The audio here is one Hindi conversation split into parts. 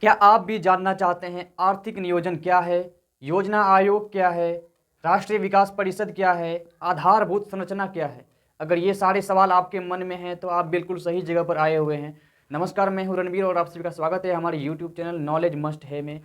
क्या आप भी जानना चाहते हैं आर्थिक नियोजन क्या है, योजना आयोग क्या है, राष्ट्रीय विकास परिषद क्या है, आधारभूत संरचना क्या है? अगर ये सारे सवाल आपके मन में हैं तो आप बिल्कुल सही जगह पर आए हुए हैं। नमस्कार, मैं हूं रणवीर और आप सभी का स्वागत है हमारे यूट्यूब चैनल नॉलेज मस्ट है में।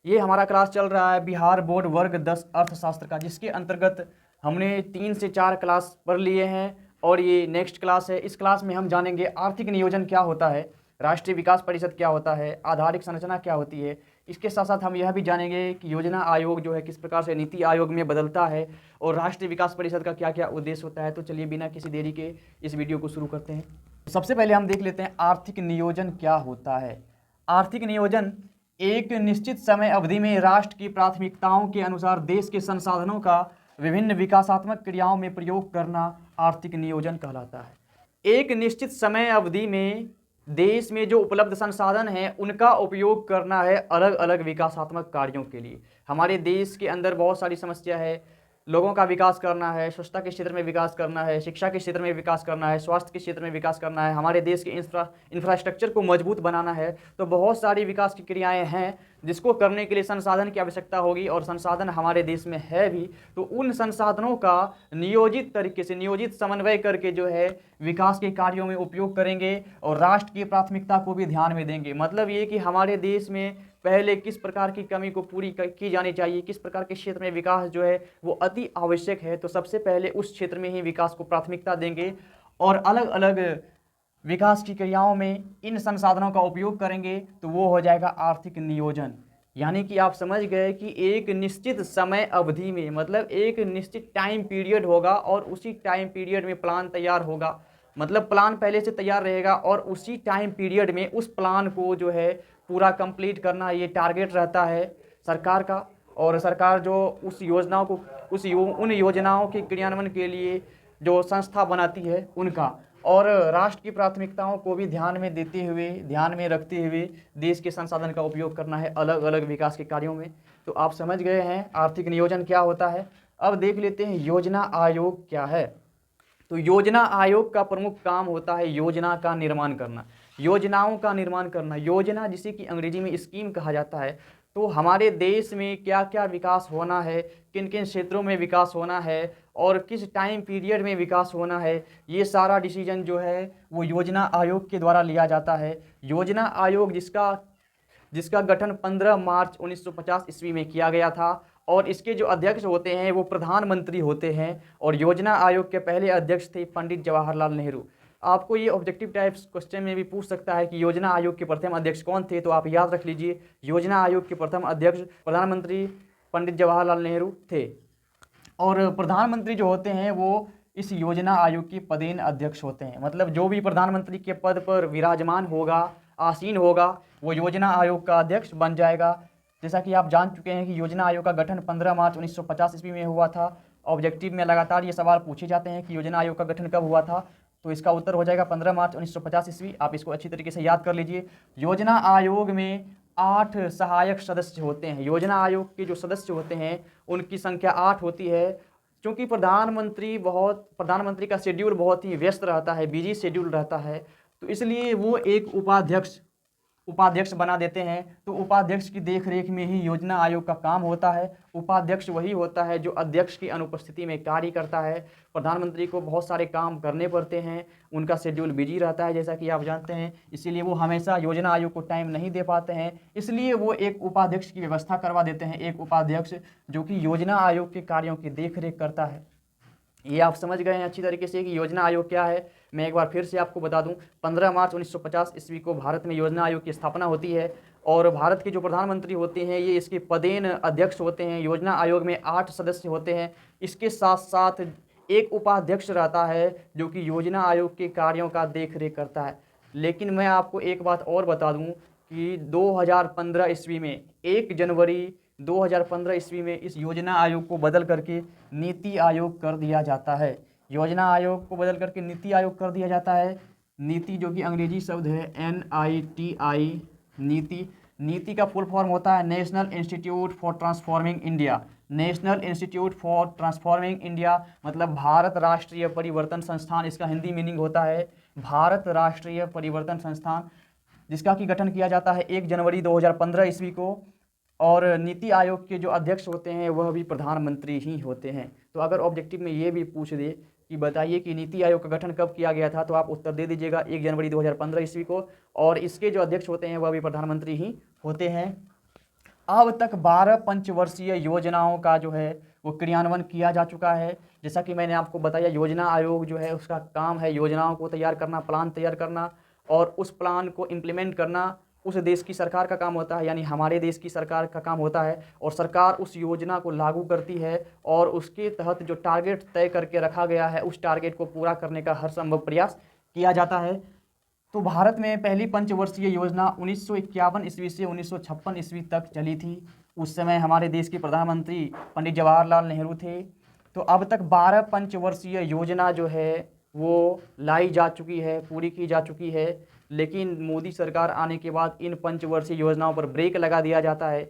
ये हमारा क्लास चल रहा है बिहार बोर्ड वर्ग 10 अर्थशास्त्र का, जिसके अंतर्गत हमने 3 से 4 क्लास पढ़ लिए हैं और ये नेक्स्ट क्लास है। इस क्लास में हम जानेंगे आर्थिक नियोजन क्या होता है, राष्ट्रीय विकास परिषद क्या होता है, आधारिक संरचना क्या होती है। इसके साथ साथ हम यह भी जानेंगे कि योजना आयोग जो है किस प्रकार से नीति आयोग में बदलता है और राष्ट्रीय विकास परिषद का क्या क्या उद्देश्य होता है। तो चलिए बिना किसी देरी के इस वीडियो को शुरू करते हैं। सबसे पहले हम देख लेते हैं आर्थिक नियोजन क्या होता है। आर्थिक नियोजन एक निश्चित समय अवधि में राष्ट्र की प्राथमिकताओं के अनुसार देश के संसाधनों का विभिन्न विकासात्मक क्रियाओं में प्रयोग करना आर्थिक नियोजन कहलाता है। एक निश्चित समय अवधि में देश में जो उपलब्ध संसाधन हैं उनका उपयोग करना है अलग अलग विकासात्मक कार्यों के लिए। हमारे देश के अंदर बहुत सारी समस्या है, लोगों का विकास करना है, स्वच्छता के क्षेत्र में विकास करना है, शिक्षा के क्षेत्र में विकास करना है, स्वास्थ्य के क्षेत्र में विकास करना है, हमारे देश के इंफ्रास्ट्रक्चर को मजबूत बनाना है। तो बहुत सारी विकास की क्रियाएं हैं जिसको करने के लिए संसाधन की आवश्यकता होगी और संसाधन हमारे देश में है भी। तो उन संसाधनों का नियोजित तरीके से, नियोजित समन्वय करके जो है विकास के कार्यों में उपयोग करेंगे और राष्ट्र की प्राथमिकता को भी ध्यान में देंगे। मतलब ये कि हमारे देश में पहले किस प्रकार की कमी को पूरी की जानी चाहिए, किस प्रकार के क्षेत्र में विकास जो है वो अति आवश्यक है, तो सबसे पहले उस क्षेत्र में ही विकास को प्राथमिकता देंगे और अलग अलग विकास की क्रियाओं में इन संसाधनों का उपयोग करेंगे। तो वो हो जाएगा आर्थिक नियोजन। यानी कि आप समझ गए कि एक निश्चित समय अवधि में, मतलब एक निश्चित टाइम पीरियड होगा और उसी टाइम पीरियड में प्लान तैयार होगा। मतलब प्लान पहले से तैयार रहेगा और उसी टाइम पीरियड में उस प्लान को जो है पूरा कंप्लीट करना, ये टारगेट रहता है सरकार का। और सरकार जो उस योजनाओं को उन योजनाओं के क्रियान्वयन के लिए जो संस्था बनाती है उनका, और राष्ट्र की प्राथमिकताओं को भी ध्यान में देते हुए, ध्यान में रखते हुए देश के संसाधन का उपयोग करना है अलग अलग विकास के कार्यों में। तो आप समझ गए हैं आर्थिक नियोजन क्या होता है। अब देख लेते हैं योजना आयोग क्या है। तो योजना आयोग का प्रमुख काम होता है योजना का निर्माण करना, योजनाओं का निर्माण करना। योजना जिसे कि अंग्रेजी में स्कीम कहा जाता है। तो हमारे देश में क्या क्या विकास होना है, किन किन क्षेत्रों में विकास होना है और किस टाइम पीरियड में विकास होना है, ये सारा डिसीजन जो है वो योजना आयोग के द्वारा लिया जाता है। योजना आयोग जिसका जिसका गठन 15 मार्च 1950 ईस्वी में किया गया था और इसके जो अध्यक्ष होते हैं वो प्रधानमंत्री होते हैं। और योजना आयोग के पहले अध्यक्ष थे पंडित जवाहरलाल नेहरू। आपको ये ऑब्जेक्टिव टाइप्स क्वेश्चन में भी पूछ सकता है कि योजना आयोग के प्रथम अध्यक्ष कौन थे, तो आप याद रख लीजिए योजना आयोग के प्रथम अध्यक्ष प्रधानमंत्री पंडित जवाहरलाल नेहरू थे। और प्रधानमंत्री जो होते हैं वो इस योजना आयोग के पदेन अध्यक्ष होते हैं। मतलब जो भी प्रधानमंत्री के पद पर विराजमान होगा, आसीन होगा, वो योजना आयोग का अध्यक्ष बन जाएगा। जैसा कि आप जान चुके हैं कि योजना आयोग का गठन 15 मार्च 1950 ईस्वी में हुआ था। ऑब्जेक्टिव में लगातार ये सवाल पूछे जाते हैं कि योजना आयोग का गठन कब हुआ था, तो इसका उत्तर हो जाएगा 15 मार्च 1950 ईस्वी। आप इसको अच्छी तरीके से याद कर लीजिए। योजना आयोग में 8 सहायक सदस्य होते हैं। योजना आयोग के जो सदस्य होते हैं उनकी संख्या 8 होती है। क्योंकि प्रधानमंत्री का शेड्यूल बहुत ही व्यस्त रहता है, बिजी शेड्यूल रहता है, तो इसलिए वो एक उपाध्यक्ष बना देते हैं। तो उपाध्यक्ष की देखरेख में ही योजना आयोग का काम होता है। उपाध्यक्ष वही होता है जो अध्यक्ष की अनुपस्थिति में कार्य करता है। प्रधानमंत्री को बहुत सारे काम करने पड़ते हैं, उनका शेड्यूल बिजी रहता है जैसा कि आप जानते हैं, इसीलिए वो हमेशा योजना आयोग को टाइम नहीं दे पाते हैं। इसलिए वो एक उपाध्यक्ष की व्यवस्था करवा देते हैं, एक उपाध्यक्ष जो कि योजना आयोग के कार्यों की देखरेख करता है। ये आप समझ गए हैं अच्छी तरीके से कि योजना आयोग क्या है। मैं एक बार फिर से आपको बता दूं, 15 मार्च 1950 ईस्वी को भारत में योजना आयोग की स्थापना होती है और भारत के जो प्रधानमंत्री होते हैं ये इसके पदेन अध्यक्ष होते हैं। योजना आयोग में 8 सदस्य होते हैं। इसके साथ साथ एक उपाध्यक्ष रहता है जो कि योजना आयोग के कार्यों का देख रेख करता है। लेकिन मैं आपको एक बात और बता दूं कि 2015 ईस्वी में 1 जनवरी 2015 ईस्वी में इस योजना आयोग को बदल करके नीति आयोग कर दिया जाता है। योजना आयोग को बदल करके नीति आयोग कर दिया जाता है। नीति जो कि अंग्रेजी शब्द है NITI, नीति। नीति का फुल फॉर्म होता है national institute for transforming India. National institute for transforming India मतलब भारत राष्ट्रीय परिवर्तन संस्थान, इसका हिंदी मीनिंग होता है भारत राष्ट्रीय परिवर्तन संस्थान। जिसका कि गठन किया जाता है 1 जनवरी 2015 ईस्वी को। और नीति आयोग के जो अध्यक्ष होते हैं वह भी प्रधानमंत्री ही होते हैं। तो अगर ऑब्जेक्टिव में ये भी पूछ दे कि बताइए कि नीति आयोग का गठन कब किया गया था, तो आप उत्तर दे दीजिएगा 1 जनवरी 2015 ईस्वी को। और इसके जो अध्यक्ष होते हैं वह भी प्रधानमंत्री ही होते हैं। अब तक 12 पंचवर्षीय योजनाओं का जो है वो क्रियान्वयन किया जा चुका है। जैसा कि मैंने आपको बताया, योजना आयोग जो है उसका काम है योजनाओं को तैयार करना, प्लान तैयार करना और उस प्लान को इम्प्लीमेंट करना उस देश की सरकार का काम होता है, यानी हमारे देश की सरकार का काम होता है। और सरकार उस योजना को लागू करती है और उसके तहत जो टारगेट तय करके रखा गया है उस टारगेट को पूरा करने का हर संभव प्रयास किया जाता है। तो भारत में पहली पंचवर्षीय योजना 1951 ईस्वी से 1956 ईस्वी तक चली थी। उस समय हमारे देश के प्रधानमंत्री पंडित जवाहरलाल नेहरू थे। तो अब तक 12 पंचवर्षीय योजना जो है वो लाई जा चुकी है, पूरी की जा चुकी है। लेकिन मोदी सरकार आने के बाद इन पंचवर्षीय योजनाओं पर ब्रेक लगा दिया जाता है,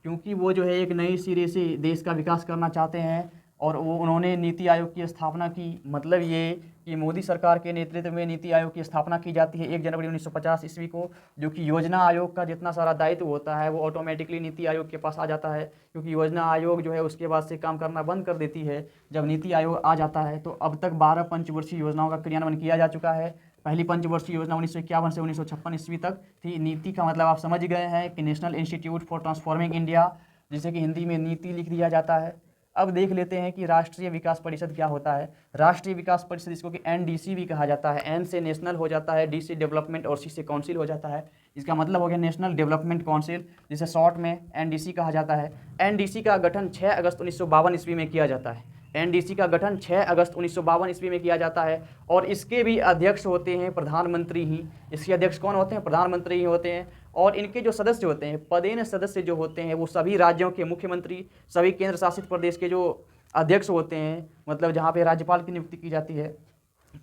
क्योंकि वो जो है एक नई सिरे से देश का विकास करना चाहते हैं। और वो उन्होंने नीति आयोग की स्थापना की। मतलब ये कि मोदी सरकार के नेतृत्व में नीति आयोग की स्थापना की जाती है 1 जनवरी 1950 ईस्वी को, जो कि योजना आयोग का जितना सारा दायित्व होता है वो ऑटोमेटिकली नीति आयोग के पास आ जाता है, क्योंकि योजना आयोग जो है उसके बाद से काम करना बंद कर देती है जब नीति आयोग आ जाता है। तो अब तक 12 पंचवर्षीय योजनाओं का क्रियान्वयन किया जा चुका है। पहली पंचवर्षीय योजना 1951 से 1956 ईस्वी तक थी। नीति का मतलब आप समझ गए हैं कि national institute for transforming India, जिसे कि हिंदी में नीति लिख दिया जाता है। अब देख लेते हैं कि राष्ट्रीय विकास परिषद क्या होता है। राष्ट्रीय विकास परिषद, इसको कि एनडीसी भी कहा जाता है। एन से नेशनल हो जाता है, डी से डेवलपमेंट और सी से काउंसिल हो जाता है। इसका मतलब हो गया नेशनल डेवलपमेंट काउंसिल, जिसे शॉर्ट में एनडीसी कहा जाता है। एनडीसी का गठन 6 अगस्त 1952 ईस्वी में किया जाता है। एनडीसी का गठन 6 अगस्त 1952 ईस्वी में किया जाता है। और इसके भी अध्यक्ष होते हैं प्रधानमंत्री ही। इसके अध्यक्ष कौन होते हैं? प्रधानमंत्री ही होते हैं। और इनके जो सदस्य होते हैं, पदेन सदस्य जो होते हैं, वो सभी राज्यों के मुख्यमंत्री, सभी केंद्र शासित प्रदेश के जो अध्यक्ष होते हैं, मतलब जहाँ पे राज्यपाल की नियुक्ति की जाती है,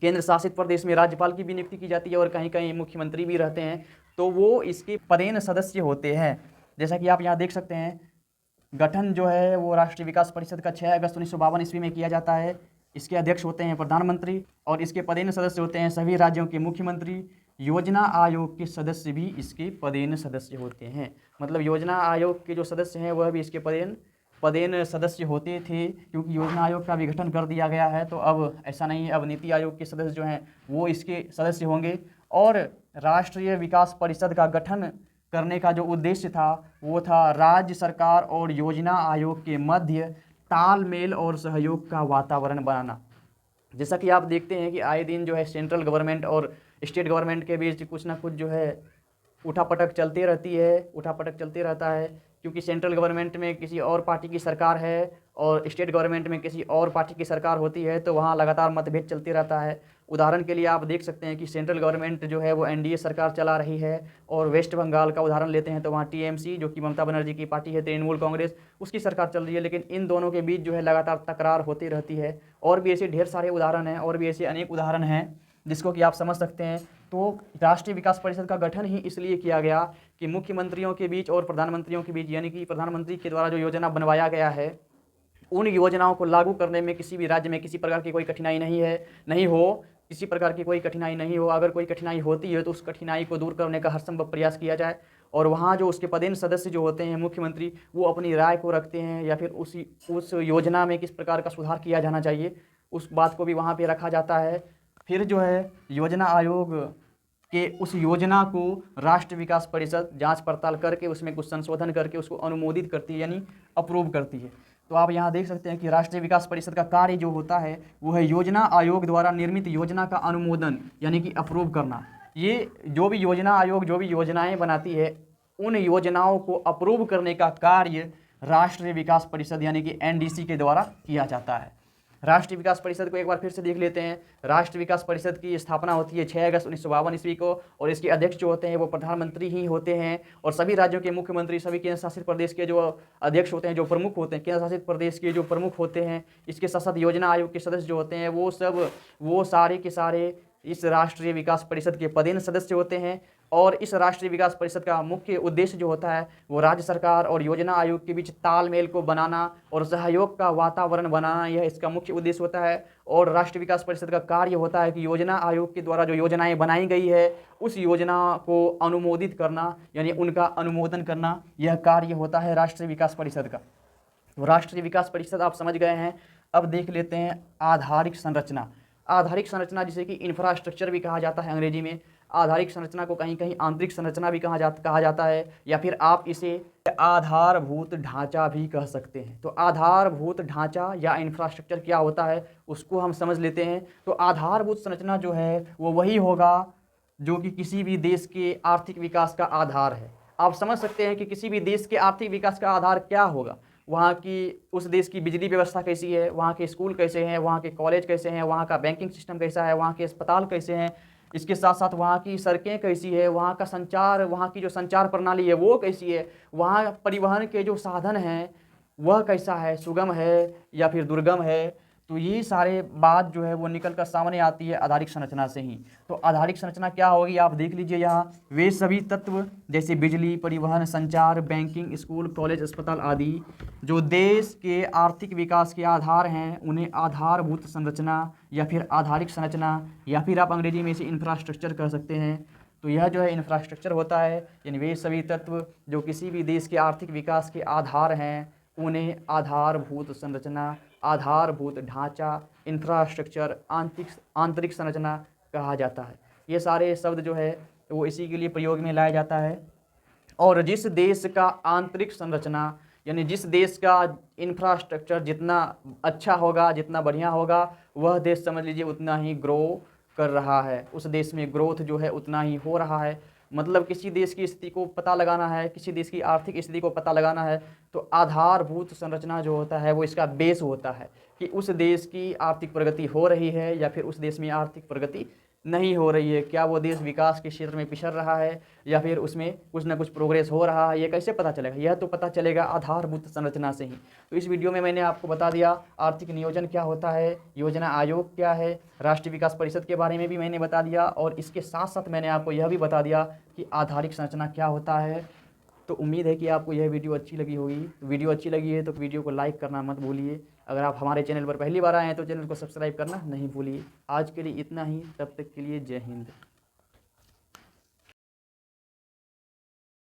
केंद्र शासित प्रदेश में राज्यपाल की भी नियुक्ति की जाती है और कहीं कहीं मुख्यमंत्री भी रहते हैं, तो वो इसके पदेन सदस्य होते हैं। जैसा कि आप यहाँ देख सकते हैं, गठन जो है वो राष्ट्रीय विकास परिषद का 6 अगस्त 1952 ईस्वी में किया जाता है। इसके अध्यक्ष होते हैं प्रधानमंत्री और इसके पदेन सदस्य होते हैं सभी राज्यों के मुख्यमंत्री। योजना आयोग के सदस्य भी इसके पदेन सदस्य होते हैं। मतलब योजना आयोग के जो सदस्य हैं वह भी इसके पदेन सदस्य होते थे, क्योंकि योजना आयोग का भी गठन कर दिया गया है। तो अब ऐसा नहीं है, अब नीति आयोग के सदस्य जो हैं वो इसके सदस्य होंगे। और राष्ट्रीय विकास परिषद का गठन करने का जो उद्देश्य था वो था राज्य सरकार और योजना आयोग के मध्य तालमेल और सहयोग का वातावरण बनाना। जैसा कि आप देखते हैं कि आए दिन जो है सेंट्रल गवर्नमेंट और स्टेट गवर्नमेंट के बीच कुछ ना कुछ जो है उठापटक चलती रहती है, उठापटक चलते रहता है, क्योंकि सेंट्रल गवर्नमेंट में किसी और पार्टी की सरकार है और स्टेट गवर्नमेंट में किसी और पार्टी की सरकार होती है, तो वहाँ लगातार मतभेद चलते रहता है। उदाहरण के लिए आप देख सकते हैं कि सेंट्रल गवर्नमेंट जो है वो एनडीए सरकार चला रही है, और वेस्ट बंगाल का उदाहरण लेते हैं तो वहाँ टीएमसी, जो कि ममता बनर्जी की पार्टी है, तृणमूल कांग्रेस, उसकी सरकार चल रही है। लेकिन इन दोनों के बीच जो है लगातार तकरार होती रहती है। और भी ऐसे ढेर सारे उदाहरण हैं, और भी ऐसे अनेक उदाहरण हैं जिसको कि आप समझ सकते हैं। तो राष्ट्रीय विकास परिषद का गठन ही इसलिए किया गया कि मुख्यमंत्रियों के बीच और प्रधानमंत्रियों के बीच, यानी कि प्रधानमंत्री के द्वारा जो योजना बनवाया गया है, उन योजनाओं को लागू करने में किसी भी राज्य में किसी प्रकार की कोई कठिनाई नहीं हो, किसी प्रकार की कोई कठिनाई नहीं हो। अगर कोई कठिनाई होती है तो उस कठिनाई को दूर करने का हर संभव प्रयास किया जाए। और वहाँ जो उसके पदेन सदस्य जो होते हैं मुख्यमंत्री, वो अपनी राय को रखते हैं, या फिर उस योजना में किस प्रकार का सुधार किया जाना चाहिए उस बात को भी वहाँ पे रखा जाता है। फिर जो है योजना आयोग के उस योजना को राष्ट्रीय विकास परिषद जांच पड़ताल करके उसमें कुछ संशोधन करके उसको अनुमोदित करती है, यानी अप्रूव करती है। तो आप यहाँ देख सकते हैं कि राष्ट्रीय विकास परिषद का कार्य जो होता है वो है योजना आयोग द्वारा निर्मित योजना का अनुमोदन, यानी कि अप्रूव करना। ये जो भी योजना आयोग जो भी योजनाएं बनाती है, उन योजनाओं को अप्रूव करने का कार्य राष्ट्रीय विकास परिषद यानी कि एनडीसी के द्वारा किया जाता है। राष्ट्रीय विकास परिषद को एक बार फिर से देख लेते हैं। राष्ट्रीय विकास परिषद की स्थापना होती है 6 अगस्त 1952 ईस्वी को, और इसके अध्यक्ष जो होते हैं वो प्रधानमंत्री ही होते हैं। और सभी राज्यों के मुख्यमंत्री, सभी केंद्र शासित प्रदेश के जो अध्यक्ष होते हैं, जो प्रमुख होते हैं, केंद्र शासित प्रदेश के जो प्रमुख होते हैं, इसके साथ साथ योजना आयोग के सदस्य जो होते हैं वो सारे के सारे इस राष्ट्रीय विकास परिषद के पदेन सदस्य होते हैं। और इस राष्ट्रीय विकास परिषद का मुख्य उद्देश्य जो होता है वो राज्य सरकार और योजना आयोग के बीच तालमेल को बनाना और सहयोग का वातावरण बनाना, यह इसका मुख्य उद्देश्य होता है। और राष्ट्रीय विकास परिषद का कार्य होता है कि योजना आयोग के द्वारा जो योजनाएं बनाई गई है उस योजना को अनुमोदित करना, यानी उनका अनुमोदन करना, यह कार्य होता है राष्ट्रीय विकास परिषद का। तो राष्ट्रीय विकास परिषद आप समझ गए हैं। अब देख लेते हैं आधारिक संरचना। आधारिक संरचना जिसे कि इंफ्रास्ट्रक्चर भी कहा जाता है अंग्रेजी में। आधारिक संरचना को कहीं कहीं आंतरिक संरचना भी कहा जाता है, या फिर आप इसे आधारभूत ढांचा भी कह सकते हैं। तो आधारभूत ढांचा या इंफ्रास्ट्रक्चर क्या होता है उसको हम समझ लेते हैं। तो आधारभूत संरचना जो है वो वही होगा जो कि किसी भी देश के आर्थिक विकास का आधार है। आप समझ सकते हैं कि किसी भी देश के आर्थिक विकास का आधार क्या होगा। वहाँ की उस देश की बिजली व्यवस्था कैसी है, वहाँ के स्कूल कैसे हैं, वहाँ के कॉलेज कैसे हैं, वहाँ का बैंकिंग सिस्टम कैसा है, वहाँ के अस्पताल कैसे हैं, इसके साथ साथ वहाँ की सड़कें कैसी है, वहाँ का संचार, वहाँ की जो संचार प्रणाली है वो कैसी है, वहाँ परिवहन के जो साधन हैं वह कैसा है, सुगम है या फिर दुर्गम है। तो ये सारे बात जो है वो निकल कर सामने आती है आधारिक संरचना से ही। तो आधारिक संरचना क्या होगी आप देख लीजिए यहाँ, वे सभी तत्व जैसे बिजली, परिवहन, संचार, बैंकिंग, स्कूल, कॉलेज, अस्पताल आदि जो देश के आर्थिक विकास के आधार हैं उन्हें आधारभूत संरचना या फिर आधारिक संरचना या फिर आप अंग्रेजी में इसे इंफ्रास्ट्रक्चर कह सकते हैं। तो यह जो है इंफ्रास्ट्रक्चर होता है, यानी वे सभी तत्व जो किसी भी देश के आर्थिक विकास के आधार हैं उन्हें आधारभूत संरचना, आधारभूत ढांचा, इंफ्रास्ट्रक्चर, आंतरिक संरचना कहा जाता है। ये सारे शब्द जो है वो इसी के लिए प्रयोग में लाया जाता है। और जिस देश का आंतरिक संरचना यानी जिस देश का इंफ्रास्ट्रक्चर जितना अच्छा होगा, जितना बढ़िया होगा, वह देश समझ लीजिए उतना ही ग्रो कर रहा है, उस देश में ग्रोथ जो है उतना ही हो रहा है। मतलब किसी देश की स्थिति को पता लगाना है, किसी देश की आर्थिक स्थिति को पता लगाना है तो आधारभूत संरचना जो होता है वो इसका बेस होता है कि उस देश की आर्थिक प्रगति हो रही है या फिर उस देश में आर्थिक प्रगति नहीं हो रही है, क्या वो देश विकास के क्षेत्र में पिछड़ रहा है या फिर उसमें कुछ ना कुछ प्रोग्रेस हो रहा है। ये कैसे पता चलेगा, यह तो पता चलेगा आधारभूत संरचना से ही। तो इस वीडियो में मैंने आपको बता दिया आर्थिक नियोजन क्या होता है, योजना आयोग क्या है, राष्ट्रीय विकास परिषद के बारे में भी मैंने बता दिया, और इसके साथ साथ मैंने आपको यह भी बता दिया कि आधारिक संरचना क्या होता है। तो उम्मीद है कि आपको यह वीडियो अच्छी लगी होगी। वीडियो अच्छी लगी है तो वीडियो को लाइक करना मत भूलिए। अगर आप हमारे चैनल पर पहली बार आए हैं तो चैनल को सब्सक्राइब करना नहीं भूलिए। आज के लिए इतना ही, तब तक के लिए जय हिंद।